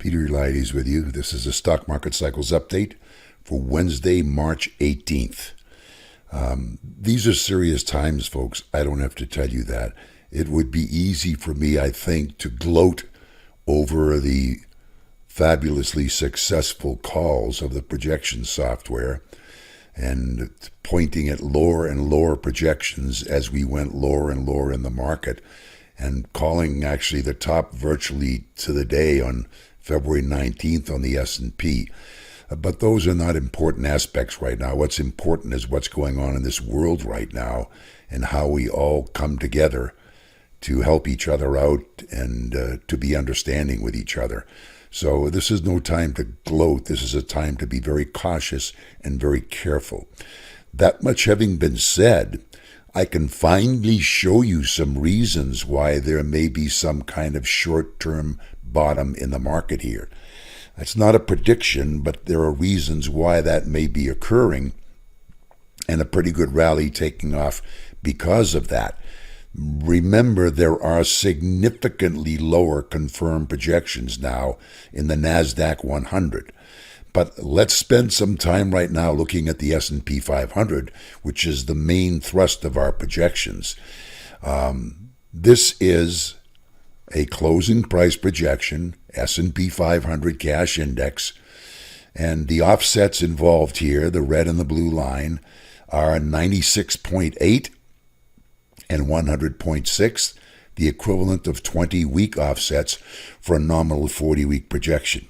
Peter Eliades with you. This is a Stock Market Cycles update for Wednesday, March 18th. These are serious times, folks. I don't have to tell you that. It would be easy for me, I think, to gloat over the fabulously successful calls of the projection software and pointing at lower and lower projections as we went lower and lower in the market, and calling actually the top virtually to the day on February 19th on the S&P. But those are not important aspects right now. What's important is what's going on in this world right now and how we all come together to help each other out and to be understanding with each other. So this is no time to gloat. This is a time to be very cautious and very careful. That much having been said, I can finally show you some reasons why there may be some kind of short-term bottom in the market here. It's not a prediction, but there are reasons why that may be occurring, and a pretty good rally taking off because of that. Remember, there are significantly lower confirmed projections now in the Nasdaq 100. But let's spend some time right now looking at the S&P 500, which is the main thrust of our projections. This is a closing price projection, S&P 500 cash index, and the offsets involved here, the red and the blue line, are 96.8 and 100.6, the equivalent of 20-week offsets for a nominal 40-week projection.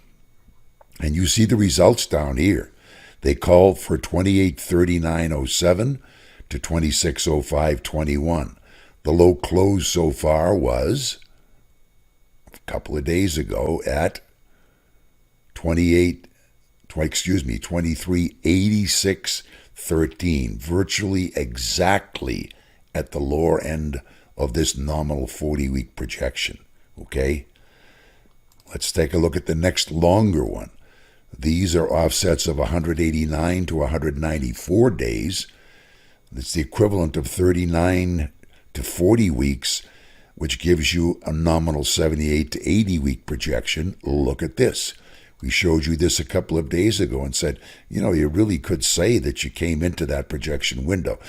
And you see the results down here. They called for 2839.07 to 2605.21. The low close so far was a couple of days ago at 2386.13, virtually exactly at the lower end of this nominal 40-week projection. Okay? Let's take a look at the next longer one. These are offsets of 189 to 194 days. It's the equivalent of 39 to 40 weeks, which gives you a nominal 78 to 80 week projection. Look at this. We showed you this a couple of days ago and said, you really could say that you came into that projection window.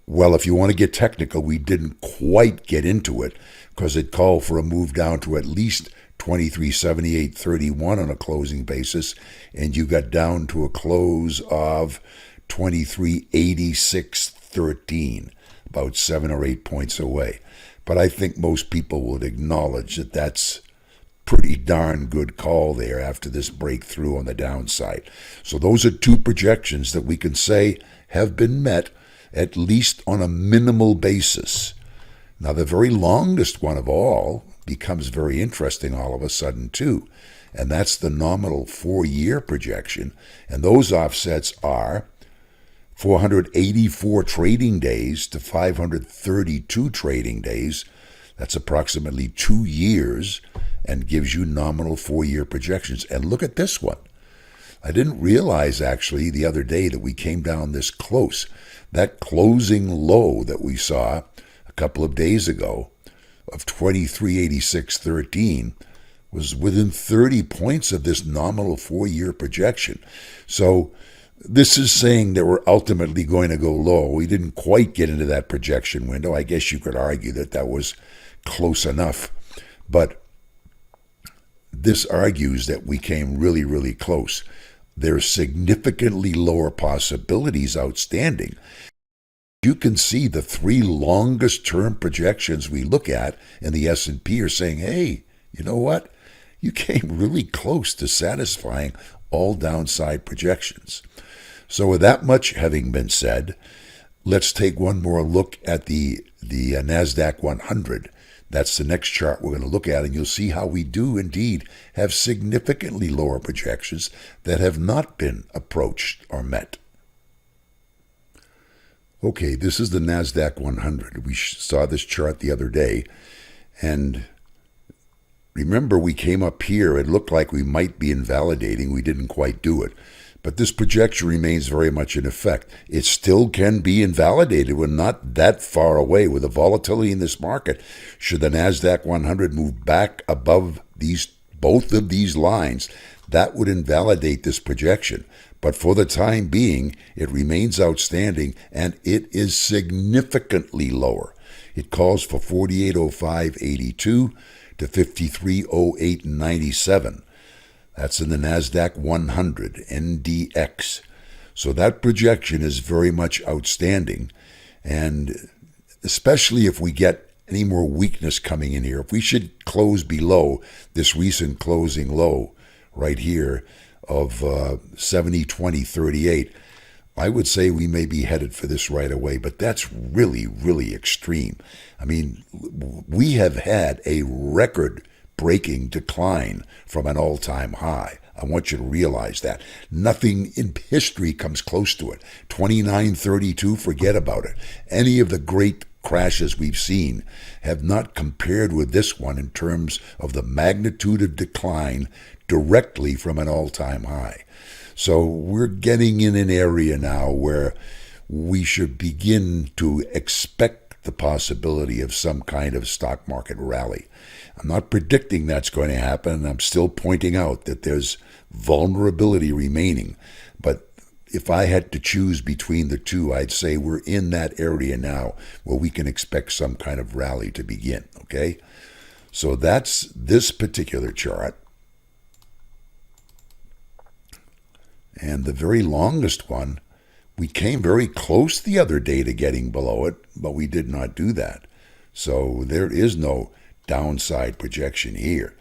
Well, if you want to get technical, we didn't quite get into it because it called for a move down to at least 2378.31 on a closing basis, and you got down to a close of 2386.13, about 7 or 8 points away. But I think most people would acknowledge that that's pretty darn good call there after this breakthrough on the downside. So those are two projections that we can say have been met, at least on a minimal basis. Now, the very longest one of all becomes very interesting all of a sudden, too, and that's the nominal 4-year projection. And those offsets are 484 trading days to 532 trading days. That's approximately 2 years, and gives you nominal 4-year projections. And look at this one. I didn't realize, actually, the other day that we came down this close. That closing low that we saw a couple of days ago of 2386.13 was within 30 points of this nominal 4-year projection. So this is saying that we're ultimately going to go low. We didn't quite get into that projection window. I guess you could argue that that was close enough. But this argues that we came really, really close. There's significantly lower possibilities outstanding. You can see the 3 longest term projections we look at in the S&P are saying, hey, you know what? You came really close to satisfying all downside projections. So with that much having been said, let's take one more look at the Nasdaq 100. That's the next chart we're going to look at, and you'll see how we do indeed have significantly lower projections that have not been approached or met. Okay, this is the Nasdaq 100. We saw this chart the other day, and remember we came up here. It looked like we might be invalidating. We didn't quite do it. But this projection remains very much in effect. It still can be invalidated. We're not that far away with the volatility in this market. Should the Nasdaq 100 move back above these both of these lines, that would invalidate this projection. But for the time being, it remains outstanding, and it is significantly lower. It calls for 48.05.82 to 53.08.97. That's in the Nasdaq 100, NDX. So that projection is very much outstanding, and especially if we get any more weakness coming in here. If we should close below this recent closing low right here of 70.20.38, I would say we may be headed for this right away, but that's really, really extreme. I mean, we have had a record-breaking decline from an all-time high. I want you to realize that. Nothing in history comes close to it. 29.32, forget about it. Any of the great crashes we've seen have not compared with this one in terms of the magnitude of decline directly from an all-time high. So we're getting in an area now where we should begin to expect the possibility of some kind of stock market rally. I'm not predicting that's going to happen. I'm still pointing out that there's vulnerability remaining. But if I had to choose between the two, I'd say we're in that area now where we can expect some kind of rally to begin, okay? So that's this particular chart. And the very longest one, we came very close the other day to getting below it, but we did not do that. So there is no downside projection here.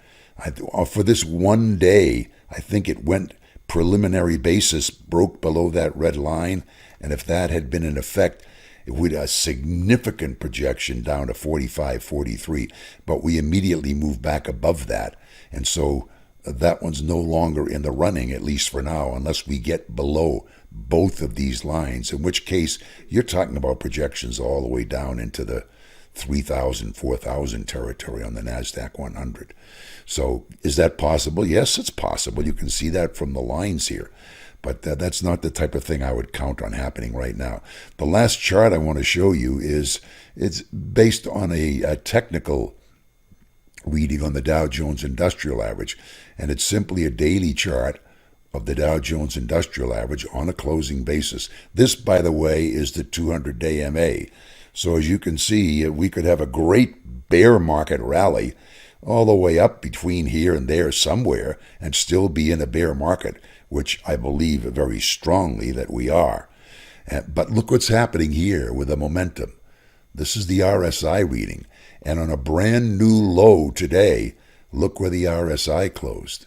For this one day, I think it went preliminary basis, broke below that red line, and if that had been in effect, it would a significant projection down to 45.43, but we immediately moved back above that, and so that one's no longer in the running, at least for now, unless we get below both of these lines, in which case you're talking about projections all the way down into the 3,000, 4,000 territory on the Nasdaq 100. So is that possible? Yes, it's possible. You can see that from the lines here. But that's not the type of thing I would count on happening right now. The last chart I want to show you it's based on a technical reading on the Dow Jones Industrial Average, and it's simply a daily chart of the Dow Jones Industrial Average on a closing basis. This, by the way, is the 200-day MA. So as you can see, we could have a great bear market rally all the way up between here and there somewhere and still be in a bear market, which I believe very strongly that we are. But look what's happening here with the momentum. This is the RSI reading. And on a brand new low today, look where the RSI closed.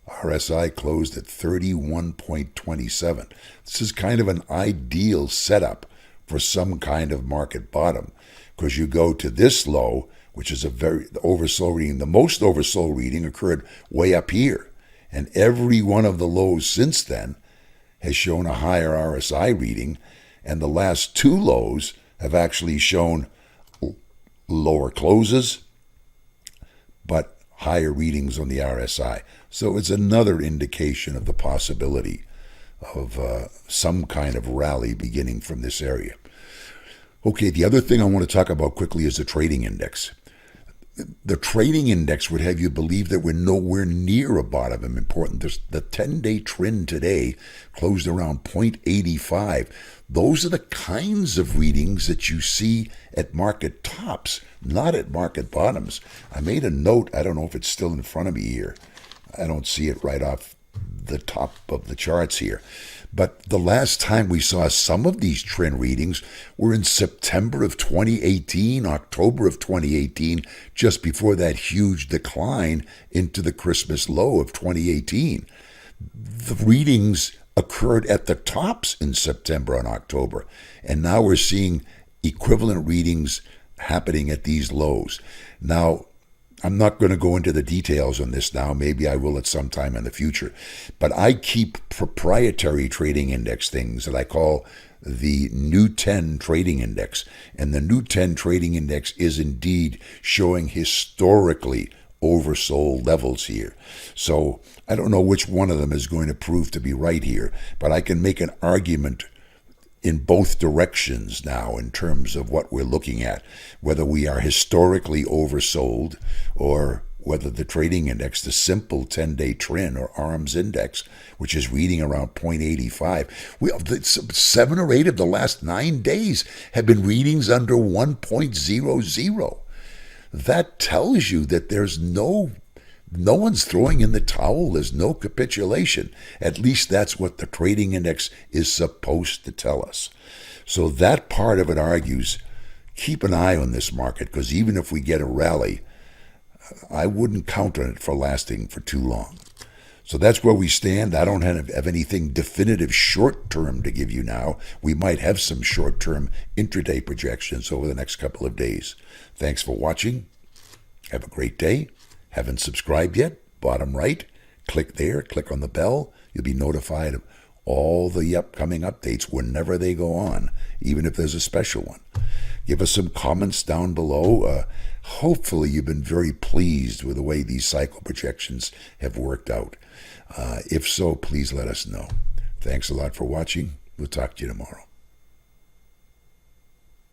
RSI closed at 31.27. This is kind of an ideal setup for some kind of market bottom, because you go to this low, which is a very oversold reading. The most oversold reading occurred way up here, and every one of the lows since then has shown a higher RSI reading, and the last two lows have actually shown lower closes, but higher readings on the RSI. So it's another indication of the possibility of some kind of rally beginning from this area. Okay, the other thing I want to talk about quickly is the trading index. The trading index would have you believe that we're nowhere near a bottom. Important. The 10-day trend today closed around 0.85. Those are the kinds of readings that you see at market tops, not at market bottoms. I made a note. I don't know if it's still in front of me here. I don't see it right off the top of the charts here. But the last time we saw some of these trend readings were in September of 2018, October of 2018, just before that huge decline into the Christmas low of 2018. The readings occurred at the tops in September and October, and now we're seeing equivalent readings happening at these lows. Now, I'm not going to go into the details on this now. Maybe I will at some time in the future. But I keep proprietary trading index things that I call the New 10 Trading Index. And the New 10 Trading Index is indeed showing historically oversold levels here. So I don't know which one of them is going to prove to be right here, but I can make an argument in both directions now in terms of what we're looking at, whether we are historically oversold or whether the trading index, the simple 10-day trend or ARMS index, which is reading around 0.85. 7 or 8 of the last 9 days have been readings under 1.00. That tells you that there's no one's throwing in the towel. There's no capitulation. At least that's what the trading index is supposed to tell us. So that part of it argues, keep an eye on this market, because even if we get a rally, I wouldn't count on it for lasting for too long. So that's where we stand. I don't have anything definitive short-term to give you now. We might have some short-term intraday projections over the next couple of days. Thanks for watching. Have a great day. Haven't subscribed yet? Bottom right, click there, click on the bell. You'll be notified of all the upcoming updates whenever they go on, even if there's a special one. Give us some comments down below. Hopefully you've been very pleased with the way these cycle projections have worked out. If so, please let us know. Thanks a lot for watching. We'll talk to you tomorrow.